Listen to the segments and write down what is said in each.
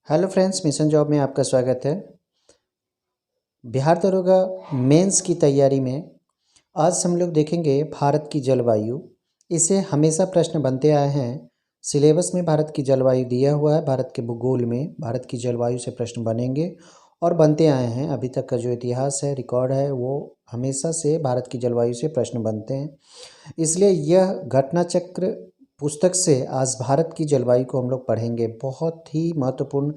Hello friends, mission job में आपका स्वागत है। बिहार दरोगा मेंस की तैयारी में आज हम लोग देखेंगे भारत की जलवायु। इसे हमेशा प्रश्न बनते आए हैं। सिलेबस में भारत की जलवायु दिया हुआ है, भारत के भूगोल में भारत की जलवायु से प्रश्न बनेंगे और बनते आए हैं। अभी तक का जो इतिहास है, रिकॉर्ड है, वो हमेशा से भारत की जलवायु से प्रश्न बनते हैं। इसलिए यह घटना चक्र पुस्तक से आज भारत की जलवायु को हम लोग पढ़ेंगे। बहुत ही महत्वपूर्ण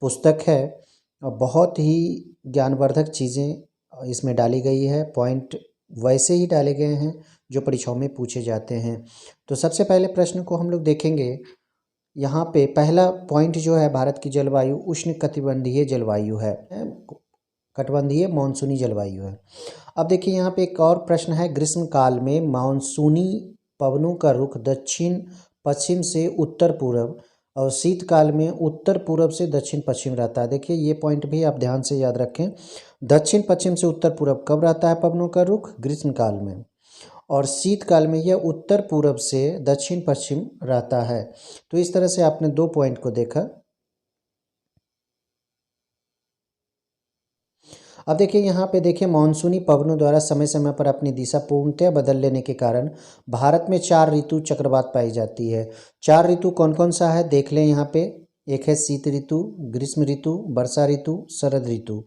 पुस्तक है और बहुत ही ज्ञानवर्धक चीज़ें इसमें डाली गई है। पॉइंट वैसे ही डाले गए हैं जो परीक्षाओं में पूछे जाते हैं। तो सबसे पहले प्रश्न को हम लोग देखेंगे। यहाँ पे पहला पॉइंट जो है, भारत की जलवायु उष्णकटिबंधीय जलवायु है, कटिबंधीय मानसूनी जलवायु है। अब देखिए, यहाँ पे एक और प्रश्न है, ग्रीष्म काल में मानसूनी पवनों का रुख दक्षिण पश्चिम से उत्तर पूर्व और शीतकाल में उत्तर पूर्व से दक्षिण पश्चिम रहता है। देखिए, ये पॉइंट भी आप ध्यान से याद रखें। दक्षिण पश्चिम से उत्तर पूर्व कब रहता है पवनों का रुख? ग्रीष्म काल में। और शीतकाल में यह उत्तर पूर्व से दक्षिण पश्चिम रहता है। तो इस तरह से आपने दो पॉइंट को देखा। अब देखिए, यहाँ पे देखिए, मानसूनी पवनों द्वारा समय समय पर अपनी दिशा पूर्णतः बदल लेने के कारण भारत में 4 ऋतु चक्रवात पाई जाती है। 4 ऋतु कौन कौन सा है देख लें। यहाँ पे एक है शीत ऋतु, ग्रीष्म ऋतु, वर्षा ऋतु, शरद ऋतु।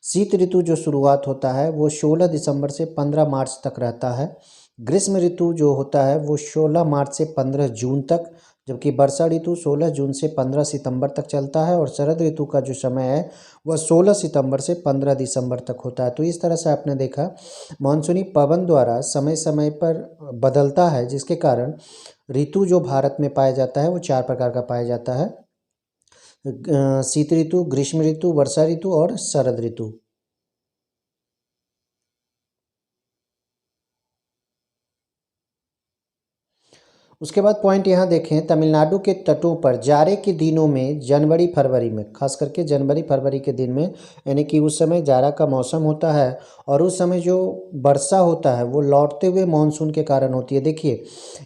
शीत ऋतु जो शुरुआत होता है वो 16 दिसंबर से 15 मार्च तक रहता है। ग्रीष्म ऋतु जो होता है वो 16 मार्च से 15 जून तक, जबकि वर्षा ऋतु 16 जून से 15 सितंबर तक चलता है। और शरद ऋतु का जो समय है वह 16 सितंबर से 15 दिसंबर तक होता है। तो इस तरह से आपने देखा, मानसूनी पवन द्वारा समय समय पर बदलता है, जिसके कारण ऋतु जो भारत में पाया जाता है वो 4 प्रकार का पाया जाता है। शीत ऋतु, ग्रीष्म ऋतु, वर्षा ऋतु और शरद ऋतु। उसके बाद पॉइंट यहाँ देखें, तमिलनाडु के तटों पर जाड़े के दिनों में जनवरी फरवरी में, खास करके जनवरी फरवरी के दिन में, यानी कि उस समय जाड़ा का मौसम होता है और उस समय जो वर्षा होता है वो लौटते हुए मानसून के कारण होती है। देखिए,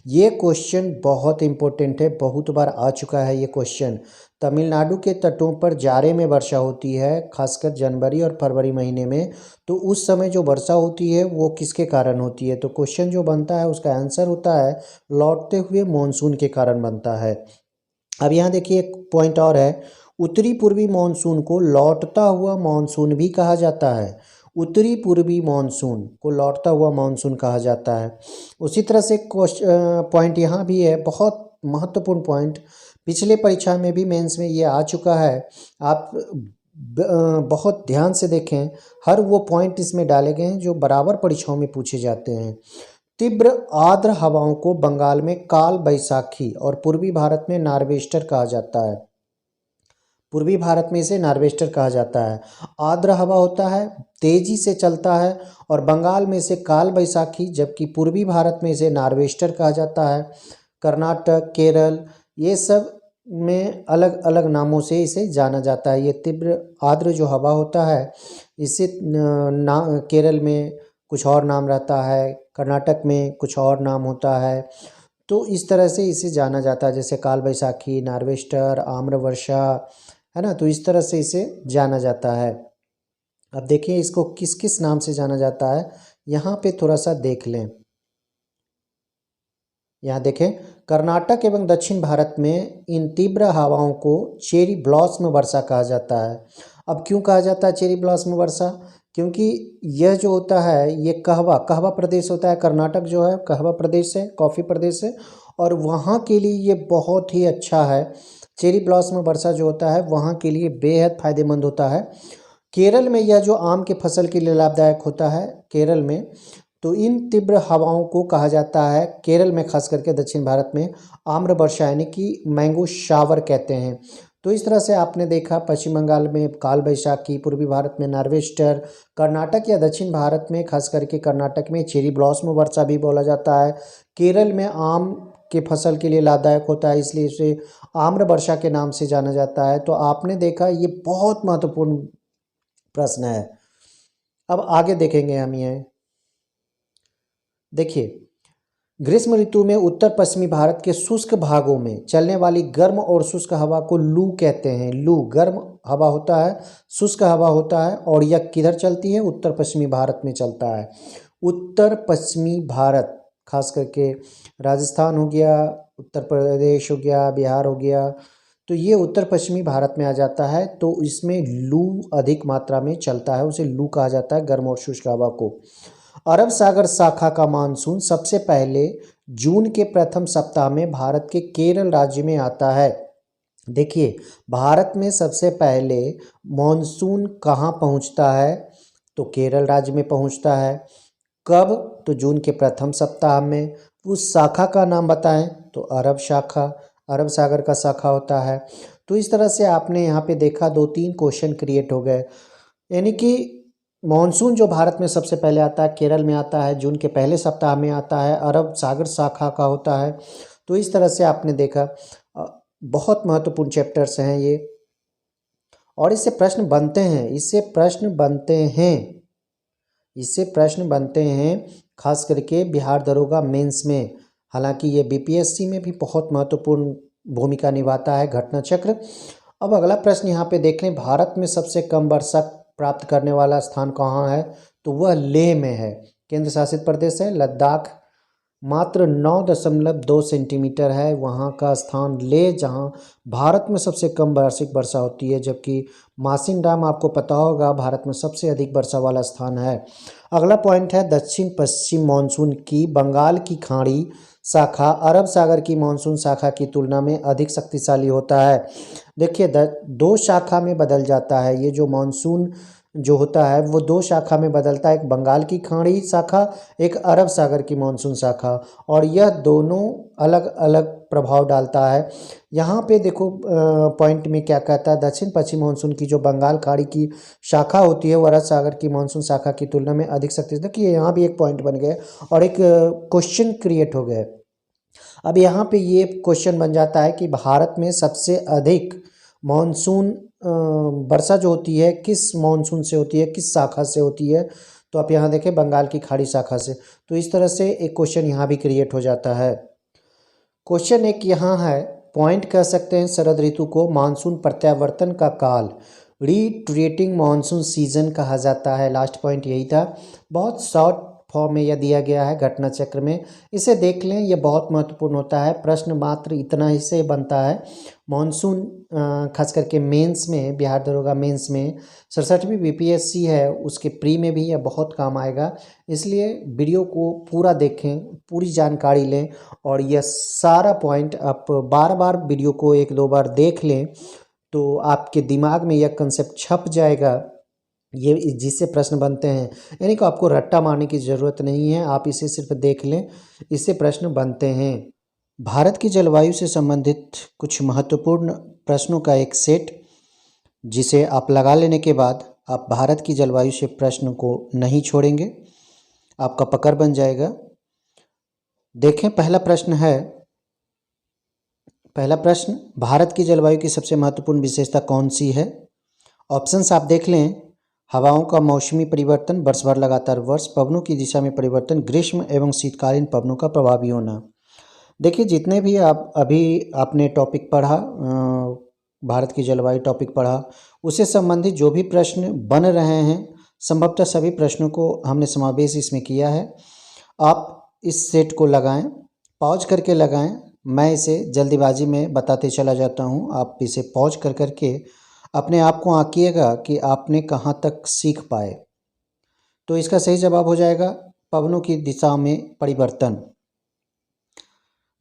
ये क्वेश्चन बहुत इंपॉर्टेंट है, बहुत बार आ चुका है ये क्वेश्चन। तमिलनाडु के तटों पर जाड़े में वर्षा होती है, खासकर जनवरी और फरवरी महीने में। तो उस समय जो वर्षा होती है वो किसके कारण होती है? तो क्वेश्चन जो बनता है उसका आंसर होता है लौटते हुए मानसून के कारण बनता है। अब यहाँ देखिए, एक पॉइंट और है, उत्तरी पूर्वी मानसून को लौटता हुआ मानसून भी कहा जाता है। उत्तरी पूर्वी मानसून को लौटता हुआ मानसून कहा जाता है। उसी तरह से पॉइंट यहाँ भी है, बहुत महत्वपूर्ण पॉइंट। पिछले परीक्षा में भी, मेंस में ये आ चुका है। आप बहुत ध्यान से देखें, हर वो पॉइंट इसमें डाले गए हैं जो बराबर परीक्षाओं में पूछे जाते हैं। तीव्र आर्द्र हवाओं को बंगाल में काल बैसाखी और पूर्वी भारत में नार्वेस्टर कहा जाता है। पूर्वी भारत में इसे नार्वेस्टर कहा जाता है। आर्द्र हवा होता है, तेजी से चलता है, और बंगाल में इसे काल बैसाखी, जबकि पूर्वी भारत में इसे नार्वेस्टर कहा जाता है। कर्नाटक, केरल, ये सब में अलग अलग नामों से इसे जाना जाता है। ये तीव्र आर्द्र जो हवा होता है, इसे केरल में कुछ और नाम रहता है, कर्नाटक में कुछ और नाम होता है। तो इस तरह से इसे जाना जाता है, जैसे काल बैसाखी, नार्वेस्टर, आम्र वर्षा, है ना। तो इस तरह से इसे जाना जाता है। अब देखिए, इसको किस किस नाम से जाना जाता है, यहाँ पे थोड़ा सा देख लें। यहाँ देखें, कर्नाटक एवं दक्षिण भारत में इन तीव्र हवाओं को चेरी ब्लॉसम वर्षा कहा जाता है। अब क्यों कहा जाता है चेरी ब्लॉसम वर्षा? क्योंकि यह जो होता है ये कहवा कहवा प्रदेश होता है। कर्नाटक जो है कहवा प्रदेश है, कॉफ़ी प्रदेश है, और वहाँ के लिए ये बहुत ही अच्छा है। चेरी ब्लॉसम वर्षा जो होता है वहाँ के लिए बेहद फ़ायदेमंद होता है। केरल में यह जो आम के फसल के लिए लाभदायक होता है, केरल में, तो इन तीव्र हवाओं को कहा जाता है, केरल में खास करके दक्षिण भारत में, आम्र वर्षा, यानी कि मैंगो शावर कहते हैं। तो इस तरह से आपने देखा, पश्चिम बंगाल में काल बैसाखी, पूर्वी भारत में नार्वेस्टर, कर्नाटक या दक्षिण भारत में खास करके कर्नाटक में चेरी ब्लॉसम वर्षा भी बोला जाता है। केरल में आम के फसल के लिए लाभदायक होता है, इसलिए इसे आम्र वर्षा के नाम से जाना जाता है। तो आपने देखा, ये बहुत महत्वपूर्ण प्रश्न है। अब आगे देखेंगे हम। ये देखिए, ग्रीष्म ऋतु में उत्तर पश्चिमी भारत के शुष्क भागों में चलने वाली गर्म और शुष्क हवा को लू कहते हैं। लू गर्म हवा होता है, शुष्क हवा होता है, और यह किधर चलती है? उत्तर पश्चिमी भारत में चलता है। उत्तर पश्चिमी भारत खास करके राजस्थान हो गया, उत्तर प्रदेश हो गया, बिहार हो गया, तो ये उत्तर पश्चिमी भारत में आ जाता है। तो इसमें लू अधिक मात्रा में चलता है, उसे लू कहा जाता है, गर्म और शुष्क हवा को। अरब सागर शाखा का मानसून सबसे पहले जून के प्रथम सप्ताह में भारत के केरल राज्य में आता है। देखिए, भारत में सबसे पहले मानसून कहाँ पहुँचता है? तो केरल राज्य में पहुँचता है। कब? तो जून के प्रथम सप्ताह में। उस शाखा का नाम बताएं तो अरब शाखा, अरब सागर का शाखा होता है। तो इस तरह से आपने यहाँ पे देखा 2-3 क्वेश्चन क्रिएट हो गए। यानी कि मानसून जो भारत में सबसे पहले आता है, केरल में आता है, जून के पहले सप्ताह में आता है, अरब सागर शाखा का होता है। तो इस तरह से आपने देखा बहुत महत्वपूर्ण चैप्टर्स हैं ये, और इससे प्रश्न बनते हैं, इससे प्रश्न बनते हैं, इससे प्रश्न बनते हैं, खास करके बिहार दरोगा मेंस में। हालांकि ये बीपीएससी में भी बहुत महत्वपूर्ण भूमिका निभाता है घटना चक्र। अब अगला प्रश्न यहाँ पे देख लें, भारत में सबसे कम वर्षा प्राप्त करने वाला स्थान कहाँ है? तो वह लेह में है। केंद्र शासित प्रदेश है लद्दाख, मात्र 9.2 सेंटीमीटर है वहाँ का स्थान लेह, जहाँ भारत में सबसे कम वार्षिक वर्षा होती है, जबकि मासिनराम आपको पता होगा भारत में सबसे अधिक वर्षा वाला स्थान है। अगला पॉइंट है, दक्षिण पश्चिम मानसून की बंगाल की खाड़ी शाखा अरब सागर की मानसून शाखा की तुलना में अधिक शक्तिशाली होता है। देखिए, 2 शाखा में बदल जाता है ये जो मानसून जो होता है, वो 2 शाखा में बदलता है, एक बंगाल की खाड़ी शाखा, एक अरब सागर की मानसून शाखा, और यह दोनों अलग अलग प्रभाव डालता है। यहाँ पे देखो पॉइंट में क्या कहता है, दक्षिण पश्चिम मानसून की जो बंगाल खाड़ी की शाखा होती है वो अरब सागर की मानसून शाखा की तुलना में अधिक शक्ति। देखिए यहाँ भी एक पॉइंट बन गए और एक क्वेश्चन क्रिएट हो गए। अब यहाँ पे ये क्वेश्चन बन जाता है कि भारत में सबसे अधिक मानसून वर्षा जो होती है किस मानसून से होती है, किस शाखा से होती है? तो आप यहाँ देखें बंगाल की खाड़ी शाखा से। तो इस तरह से एक क्वेश्चन यहाँ भी क्रिएट हो जाता है। क्वेश्चन एक यहाँ है, पॉइंट कह सकते हैं, शरद ऋतु को मानसून प्रत्यावर्तन का काल रिट्रेटिंग मानसून सीजन कहा जाता है। लास्ट पॉइंट यही था, बहुत शॉर्ट फॉर्म में यह दिया गया है घटना चक्र में, इसे देख लें, यह बहुत महत्वपूर्ण होता है। प्रश्न मात्र इतना ही से बनता है मानसून, खास करके मेंस में, बिहार दरोगा मेंस में 67वीं बीपीएससी है उसके प्री में भी यह बहुत काम आएगा। इसलिए वीडियो को पूरा देखें, पूरी जानकारी लें, और यह सारा पॉइंट आप बार बार वीडियो को 1-2 बार देख लें तो आपके दिमाग में यह कंसेप्ट छप जाएगा, ये जिससे प्रश्न बनते हैं। यानी कि आपको रट्टा मारने की ज़रूरत नहीं है, आप इसे सिर्फ देख लें, इससे प्रश्न बनते हैं। भारत की जलवायु से संबंधित कुछ महत्वपूर्ण प्रश्नों का एक सेट, जिसे आप लगा लेने के बाद आप भारत की जलवायु से प्रश्न को नहीं छोड़ेंगे, आपका पकड़ बन जाएगा। देखें, पहला प्रश्न है, पहला प्रश्न, भारत की जलवायु की सबसे महत्वपूर्ण विशेषता कौन सी है? ऑप्शंस आप देख लें, हवाओं का मौसमी परिवर्तन, वर्ष भर लगातार वर्ष, पवनों की दिशा में परिवर्तन, ग्रीष्म एवं शीतकालीन पवनों का प्रभावी होना। देखिए, जितने भी आप अभी आपने टॉपिक पढ़ा, भारत की जलवायु टॉपिक पढ़ा, उससे संबंधित जो भी प्रश्न बन रहे हैं, संभवतः सभी प्रश्नों को हमने समावेश इसमें किया है। आप इस सेट को लगाएं, पॉज करके लगाएं, मैं इसे जल्दीबाजी में बताते चला जाता हूं, आप इसे पॉज कर करके अपने आप को आंकिएगा कि आपने कहाँ तक सीख पाए। तो इसका सही जवाब हो जाएगा पवनों की दिशा में परिवर्तन।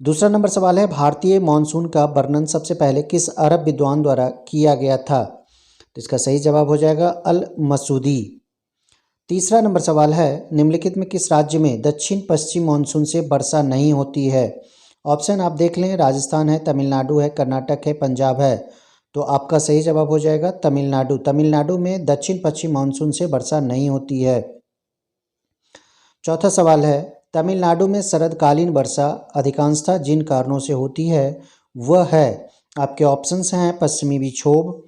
दूसरा नंबर सवाल है, भारतीय मानसून का वर्णन सबसे पहले किस अरब विद्वान द्वारा किया गया था? तो इसका सही जवाब हो जाएगा अल मसूदी। तीसरा नंबर सवाल है, निम्नलिखित में किस राज्य में दक्षिण पश्चिम मानसून से वर्षा नहीं होती है? ऑप्शन आप देख लें, राजस्थान है, तमिलनाडु है, कर्नाटक है, पंजाब है। तो आपका सही जवाब हो जाएगा तमिलनाडु। तमिलनाडु में दक्षिण पश्चिम मानसून से वर्षा नहीं होती है। चौथा सवाल है, तमिलनाडु में शरदकालीन वर्षा अधिकांशतः जिन कारणों से होती है वह है, आपके ऑप्शंस हैं, पश्चिमी विक्षोभ,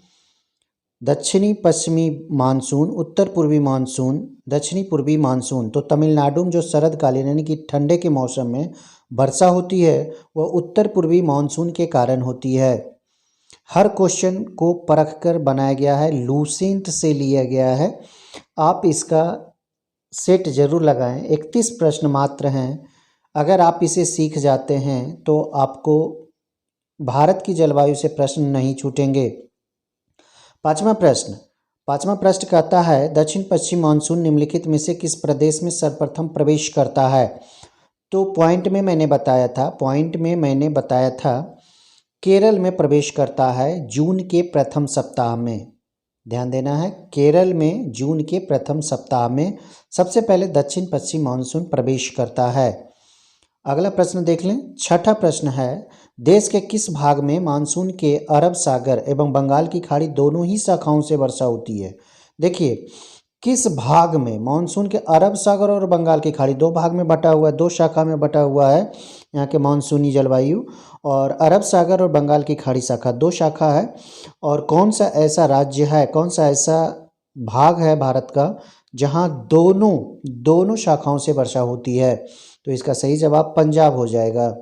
दक्षिणी पश्चिमी मानसून, उत्तर पूर्वी मानसून, दक्षिणी पूर्वी मानसून। तो तमिलनाडु में जो शरदकालीन यानी कि ठंडे के मौसम में वर्षा होती है वह उत्तर पूर्वी मानसून के कारण होती है। हर क्वेश्चन को परख कर बनाया गया है, लूसेंट से लिया गया है। आप इसका सेट जरूर लगाएं। 31 प्रश्न मात्र हैं। अगर आप इसे सीख जाते हैं तो आपको भारत की जलवायु से प्रश्न नहीं छूटेंगे। पांचवा प्रश्न कहता है दक्षिण पश्चिम मानसून निम्नलिखित में से किस प्रदेश में सर्वप्रथम प्रवेश करता है। तो पॉइंट में मैंने बताया था केरल में प्रवेश करता है जून के प्रथम सप्ताह में। ध्यान देना है, केरल में जून के प्रथम सप्ताह में सबसे पहले दक्षिण पश्चिम मानसून प्रवेश करता है। अगला प्रश्न देख लें। छठा प्रश्न है देश के किस भाग में मानसून के अरब सागर एवं बंगाल की खाड़ी दोनों ही शाखाओं से वर्षा होती है। देखिए किस भाग में मानसून के अरब सागर और बंगाल की खाड़ी दो भाग में बटा हुआ है, दो शाखा में बटा हुआ है यहाँ के मानसूनी जलवायु, और अरब सागर और बंगाल की खाड़ी शाखा दो शाखा है। और कौन सा ऐसा राज्य है, कौन सा ऐसा भाग है भारत का जहाँ दोनों शाखाओं से वर्षा होती है। तो इसका सही जवाब पंजाब हो जाएगा।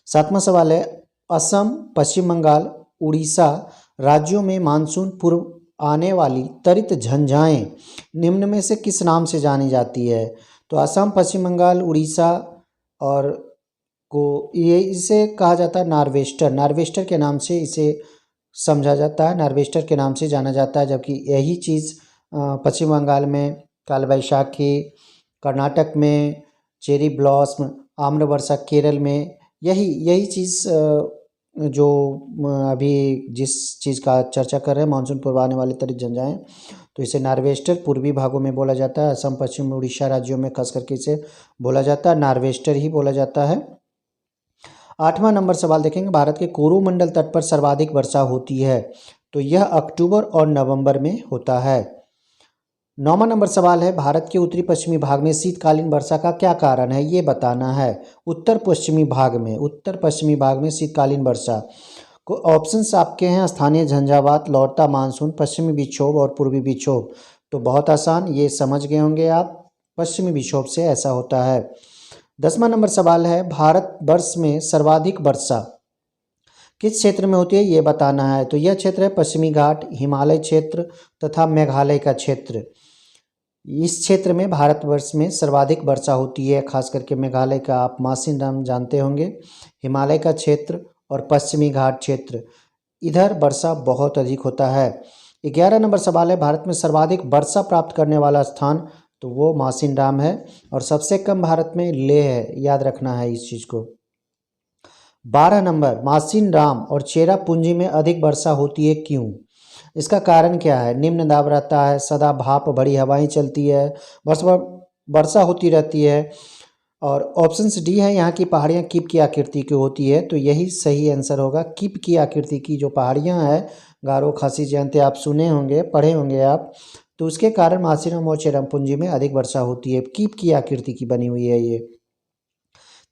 सातवां सवाल है असम, पश्चिम बंगाल, उड़ीसा राज्यों में मानसून पूर्व आने वाली त्वरित झंझाएं निम्न में से किस नाम से जानी जाती है। तो असम, पश्चिम बंगाल, उड़ीसा और को ये इसे कहा जाता है नार्वेस्टर के नाम से इसे समझा जाता है, नार्वेस्टर के नाम से जाना जाता है। जबकि यही चीज़ पश्चिम बंगाल में काल वैशाखी, कर्नाटक में चेरी ब्लॉसम, आम्र वर्षा केरल में यही चीज़ जो अभी जिस चीज़ का चर्चा कर रहे हैं मानसून पूर्व आने वाले त्वरित झंझाएं, तो इसे नार्वेस्टर पूर्वी भागों में बोला जाता है। असम, पश्चिम, उड़ीसा राज्यों में खास करके इसे बोला जाता है, नार्वेस्टर ही बोला जाता है। आठवां नंबर सवाल देखेंगे भारत के कोरोमंडल तट पर सर्वाधिक वर्षा होती है। तो यह अक्टूबर और नवंबर में होता है। नौवां नंबर सवाल है भारत के उत्तरी पश्चिमी भाग में शीतकालीन वर्षा का क्या कारण है, ये बताना है। उत्तर पश्चिमी भाग में शीतकालीन वर्षा को ऑप्शंस आपके हैं स्थानीय झंझावात, लौटता मानसून, पश्चिमी विक्षोभ और पूर्वी विक्षोभ। तो बहुत आसान, ये समझ गए होंगे आप, पश्चिमी विक्षोभ से ऐसा होता है। 10वां नंबर सवाल है भारत वर्ष में सर्वाधिक वर्षा किस क्षेत्र में होती है, ये बताना है। तो यह क्षेत्र है पश्चिमी घाट, हिमालय क्षेत्र तथा मेघालय का क्षेत्र। इस क्षेत्र में भारतवर्ष में सर्वाधिक वर्षा होती है, खास करके मेघालय का आप मासिनराम जानते होंगे, हिमालय का क्षेत्र और पश्चिमी घाट क्षेत्र, इधर वर्षा बहुत अधिक होता है। 11 नंबर सवाल है भारत में सर्वाधिक वर्षा प्राप्त करने वाला स्थान, तो वो मासिनराम है और सबसे कम भारत में लेह है, याद रखना है इस चीज़ को। 12 नंबर मासिनराम और चेरापूंजी में अधिक वर्षा होती है, क्यों? इसका कारण क्या है? निम्न दाब रहता है, सदा भाप बड़ी हवाएं चलती है, वर्षा होती रहती है, और ऑप्शन डी है यहाँ की पहाड़ियाँ कीप की आकृति की होती है। तो यही सही आंसर होगा, कीप की आकृति की जो पहाड़ियाँ हैं, गारो, खासी, जयंती आप सुने होंगे, पढ़े होंगे आप, तो उसके कारण मासिनराम और चेरापूंजी में अधिक वर्षा होती है, कीप की आकृति की बनी हुई है ये।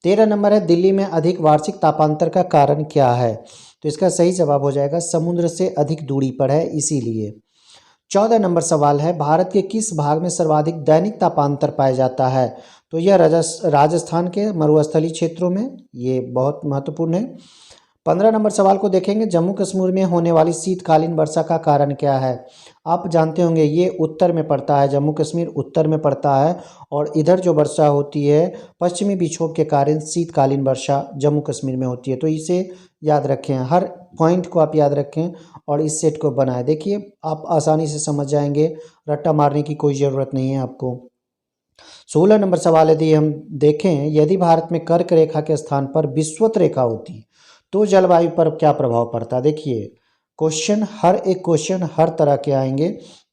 13 नंबर है दिल्ली में अधिक वार्षिक तापांतर का कारण क्या है। तो इसका सही जवाब हो जाएगा समुद्र से अधिक दूरी पर है इसीलिए। 14 नंबर सवाल है भारत के किस भाग में सर्वाधिक दैनिक तापांतर पाया जाता है। तो यह राजस्थान के मरुस्थलीय क्षेत्रों में, ये बहुत महत्वपूर्ण है। 15 नंबर सवाल को देखेंगे जम्मू कश्मीर में होने वाली शीतकालीन वर्षा का कारण क्या है। आप जानते होंगे ये उत्तर में पड़ता है, जम्मू कश्मीर उत्तर में पड़ता है, और इधर जो वर्षा होती है पश्चिमी विक्षोभ के कारण शीतकालीन वर्षा जम्मू कश्मीर में होती है। तो इसे याद रखें, हर पॉइंट को आप याद रखें और इस सेट को बनाएं। देखिए आप आसानी से समझ जाएंगे, रट्टा मारने की कोई ज़रूरत नहीं है आपको। 16 नंबर सवाल यदि हम देखें, यदि भारत में कर्क रेखा के स्थान पर विषुवत रेखा होती तो जलवायु पर क्या प्रभाव पड़ता। देखिए एक क्वेश्चन हर तरह के आएंगे,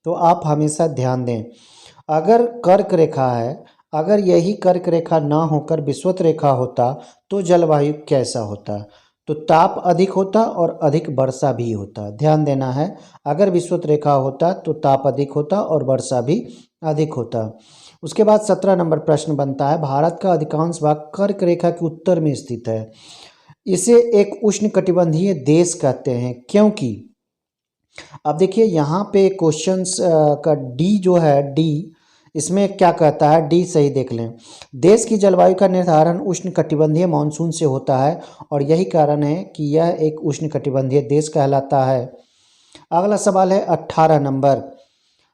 तो आप हमेशा ध्यान दें। अगर कर्क रेखा है, अगर यही कर्क रेखा ना होकर विषुवत रेखा होता तो जलवायु कैसा होता। तो ताप अधिक होता और अधिक वर्षा भी होता, ध्यान देना है। अगर विषुवत रेखा होता तो ताप अधिक होता और वर्षा भी अधिक होता। उसके बाद 17 नंबर प्रश्न बनता है भारत का अधिकांश भाग कर्क रेखा के उत्तर में स्थित है, इसे एक उष्णकटिबंधीय देश कहते हैं क्योंकि अब देखिए यहाँ पे क्वेश्चंस का डी जो है, डी इसमें क्या कहता है, डी सही देख लें। देश की जलवायु का निर्धारण उष्णकटिबंधीय मानसून से होता है और यही कारण है कि यह एक उष्णकटिबंधीय देश कहलाता है। अगला सवाल है 18 नंबर।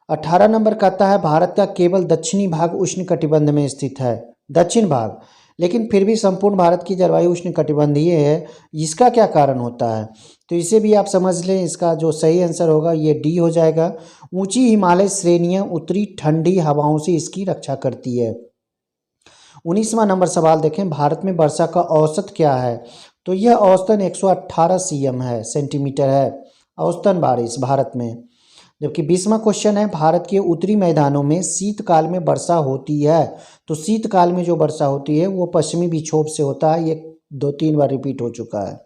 18 नंबर कहता है भारत का केवल दक्षिणी भाग उष्णकटिबंध में स्थित है, दक्षिण भाग, लेकिन फिर भी संपूर्ण भारत की जलवायु उष्णकटिबंधीय है। इसका क्या कारण होता है? तो इसे भी आप समझ लें, इसका जो सही आंसर होगा ये डी हो जाएगा। ऊंची हिमालय श्रेणियां उत्तरी ठंडी हवाओं से इसकी रक्षा करती है। 19वां नंबर सवाल देखें, भारत में वर्षा का औसत क्या है? तो यह औसतन 118 सीएम है, सेंटीमीटर है औसतन बारिश भारत में। जबकि 20वां क्वेश्चन है, भारत के उत्तरी मैदानों में शीतकाल में वर्षा होती है। तो शीतकाल में जो वर्षा होती है वो पश्चिमी विक्षोभ से होता है, ये 2-3 बार रिपीट हो चुका है।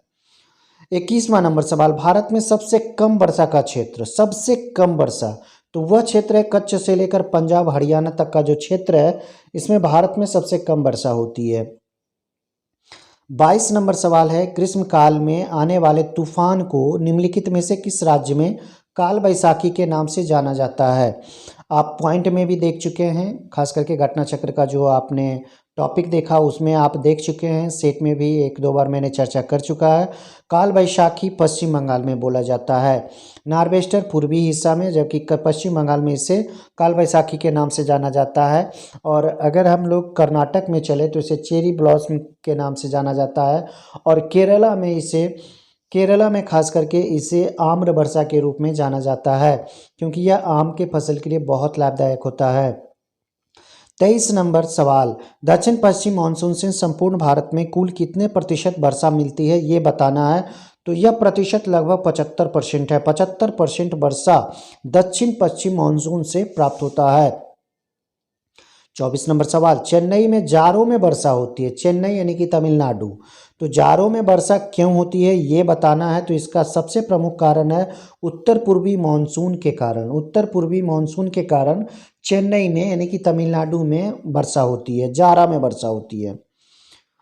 21वां नंबर सवाल, भारत में सबसे कम वर्षा का क्षेत्र, सबसे कम वर्षा, तो वह क्षेत्र है कच्छ से लेकर पंजाब हरियाणा तक का जो क्षेत्र है, इसमें भारत में सबसे कम वर्षा होती है। 22 नंबर सवाल है, ग्रीष्मकाल में आने वाले तूफान को निम्नलिखित में से किस राज्य में काल बैसाखी के नाम से जाना जाता है? आप पॉइंट में भी देख चुके हैं, खास करके घटना चक्र का जो आपने टॉपिक देखा उसमें आप देख चुके हैं, सेट में भी 1-2 बार मैंने चर्चा कर चुका है। काल बैसाखी पश्चिम बंगाल में बोला जाता है, नार्वेस्टर पूर्वी हिस्सा में, जबकि पश्चिम बंगाल में इसे काल बैसाखी के नाम से जाना जाता है। और अगर हम लोग कर्नाटक में चले तो इसे चेरी ब्लॉसम के नाम से जाना जाता है। और केरला में खास करके इसे आम्र वर्षा के रूप में जाना जाता है, क्योंकि यह आम के फसल के लिए बहुत लाभदायक होता है। 23 नंबर सवाल, दक्षिण पश्चिम मानसून से संपूर्ण भारत में कुल कितने प्रतिशत वर्षा मिलती है ये बताना है। तो यह प्रतिशत लगभग 75% है। 75% वर्षा दक्षिण पश्चिम मानसून से प्राप्त होता है। 24 नंबर सवाल, चेन्नई में जाड़ों में वर्षा होती है, चेन्नई यानी कि तमिलनाडु, तो जाड़ों में वर्षा क्यों होती है ये बताना है। तो इसका सबसे प्रमुख कारण है उत्तर पूर्वी मानसून के कारण, उत्तर पूर्वी मानसून के कारण चेन्नई में यानी कि तमिलनाडु में वर्षा होती है, जाड़ा में वर्षा होती है।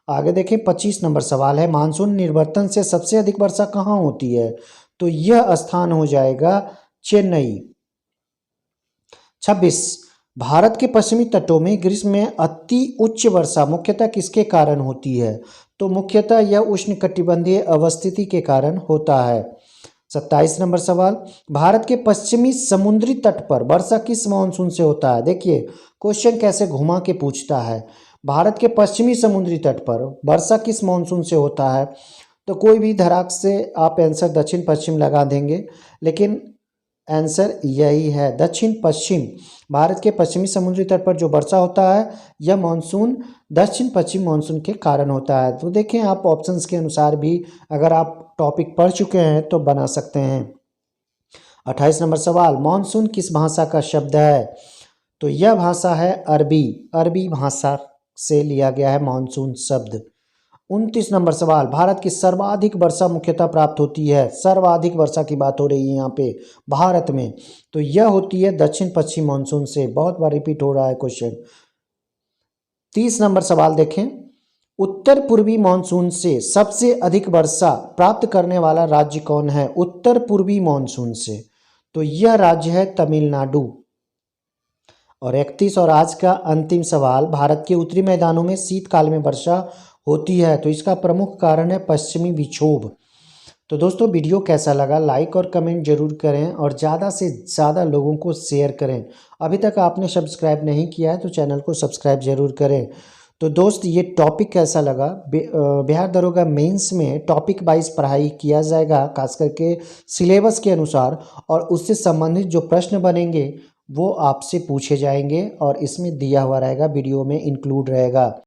आगे देखें, 25 नंबर सवाल है, मानसून निर्वर्तन से सबसे अधिक वर्षा कहाँ होती है? तो यह स्थान हो जाएगा चेन्नई। 26, भारत के पश्चिमी तटों में ग्रीष्म में अति उच्च वर्षा मुख्यतः किसके कारण होती है? तो मुख्यतः यह उष्णकटिबंधीय अवस्थिति के कारण होता है। 27 नंबर सवाल, भारत के पश्चिमी समुद्री तट पर वर्षा किस मानसून से होता है? देखिए क्वेश्चन कैसे घुमा के पूछता है। भारत के पश्चिमी समुद्री तट पर वर्षा किस मानसून से होता है? तो कोई भी धड़ाक से आप आंसर दक्षिण पश्चिम लगा देंगे, लेकिन आंसर यही है दक्षिण पश्चिम। भारत के पश्चिमी समुद्री तट पर जो वर्षा होता है यह मानसून दक्षिण पश्चिम मानसून के कारण होता है। तो देखें आप ऑप्शंस के अनुसार भी अगर आप टॉपिक पढ़ चुके हैं तो बना सकते हैं। 28 नंबर सवाल, मानसून किस भाषा का शब्द है? तो यह भाषा है अरबी, अरबी भाषा से लिया गया है मानसून शब्द। 29 नंबर सवाल, भारत की सर्वाधिक वर्षा मुख्यतः प्राप्त होती है, सर्वाधिक वर्षा की बात हो रही है यहाँ पे भारत में, तो यह होती है दक्षिण पश्चिम मानसून से। बहुत बार रिपीट हो रहा है क्वेश्चन। 30 नंबर सवाल देखें, उत्तर पूर्वी मानसून से सबसे अधिक वर्षा प्राप्त करने वाला राज्य कौन है? उत्तर पूर्वी मानसून से, तो यह राज्य है तमिलनाडु। और 31 और आज का अंतिम सवाल, भारत के उत्तरी मैदानों में शीतकाल में वर्षा होती है, तो इसका प्रमुख कारण है पश्चिमी विक्षोभ। तो दोस्तों वीडियो कैसा लगा लाइक और कमेंट जरूर करें और ज़्यादा से ज़्यादा लोगों को शेयर करें। अभी तक आपने सब्सक्राइब नहीं किया है तो चैनल को सब्सक्राइब जरूर करें। तो दोस्त ये टॉपिक कैसा लगा? बिहार दरोगा मेंस में टॉपिक वाइज पढ़ाई किया जाएगा, खास करके सिलेबस के अनुसार, और उससे संबंधित जो प्रश्न बनेंगे वो आपसे पूछे जाएंगे और इसमें दिया हुआ रहेगा, वीडियो में इंक्लूड रहेगा।